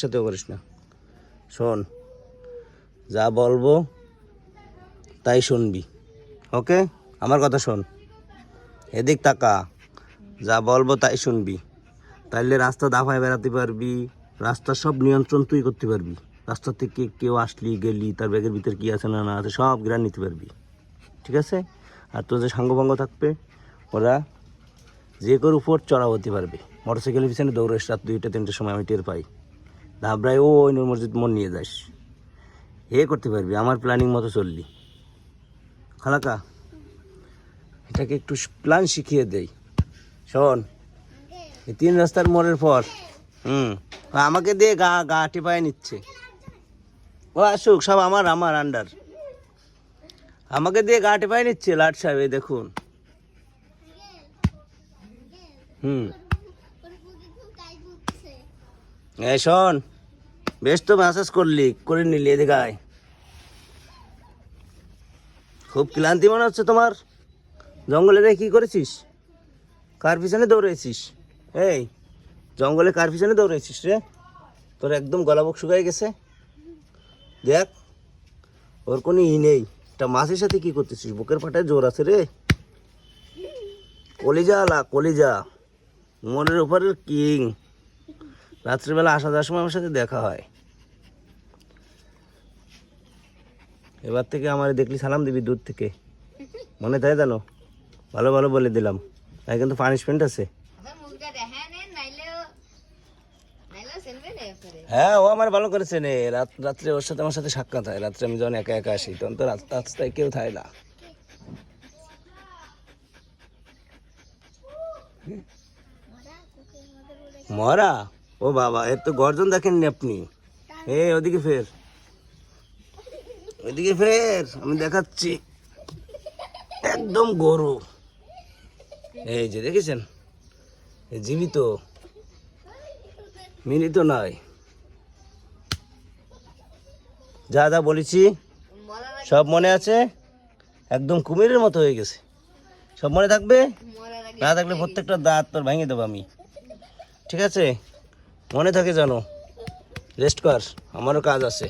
সাথেও করিস না। শোন, যা বলবো তাই শুনবি, ওকে? আমার কথা শোন, এদিক তাকা, যা বলবো তাই শুনবি। তাইলে রাস্তা দাফায় বেড়াতে পারবি, রাস্তার সব নিয়ন্ত্রণ তুই করতে পারবি। রাস্তা থেকে কেউ আসলি গেলি, তার ব্যাগের ভিতরে কী আছে না না আছে সব গ্রান নিতে পারবি, ঠিক আছে? আর তোর যে সাঙ্গভঙ্গ থাকবে, ওরা যে কেউ উপর চড়া হতে পারবে। মোটরসাইকেলের পিছনে দৌড়াস রাত 2টা 3টার সময়, আমি টের পাই। ধাবরায় ওই নূর মসজিদ মন নিয়ে যাস, করতে পারবি। আমার প্ল্যানিং মতো চললি। খালাকা, এটাকে একটু প্ল্যান শিখিয়ে দেই। শোন, এই 3 রাস্তার মোড়ের পর আমাকে দিয়ে গা টিপায় নিচ্ছে। ও আসুক, সব আমার আন্ডার। আমাকে দিয়ে গা টিপায় নিচ্ছে লাট সাহেব, এই দেখুন। শোন, বেশ তো ম্যাসেজ করে নিলি, এদিকে আয়। খুব ক্লান্তি মনে হচ্ছে তোমার। জঙ্গলে রে কি করেছিস? কার পিছনে দৌড়েছিস? এই জঙ্গলে কার পিছনে দৌড়েছিস রে? তোর একদম গলা বুক শুকাই গেছে। দেখ, ওর কোনো নেই। একটা মাছের সাথে কি করতেছিস? বুকের ফাটায় জোর আছে রে। কলিজা মনের উপরের কিং। রাত্রিবেলা আসা যাওয়ার সময় আমার সাথে দেখা হয়। এবার থেকে আমার দেখলি সালাম দিবি দূর থেকে, মনে তাই জানো? ভালো ভালো বলে দিলাম, তাই কিন্তু পানিশমেন্ট আছে। হ্যাঁ, ও আমার ভালো করেছে নে। রাত্রে ওর সাথে আমার সাথে সাক্ষাৎ হয়। রাত্রে আমি যখন একা একা আসি, তখন তো রাস্তায় কেউ থাকে না। মরা? ও বাবা, এর তো গর্জন দেখেননি আপনি। ওদিকে ফের, আমি দেখাচ্ছি। একদম গরু, এই যে দেখেছেন, জীবিত, মিলিত নয়। যা যা বলেছি সব মনে আছে। একদম কুমিরের মতো হয়ে গেছে। সব মনে থাকবে, না থাকলে প্রত্যেকটা দাঁত তোর ভেঙে দেবো আমি, ঠিক আছে? মনে থাকে জানো। রেস্ট কর, আমারও কাজ আছে।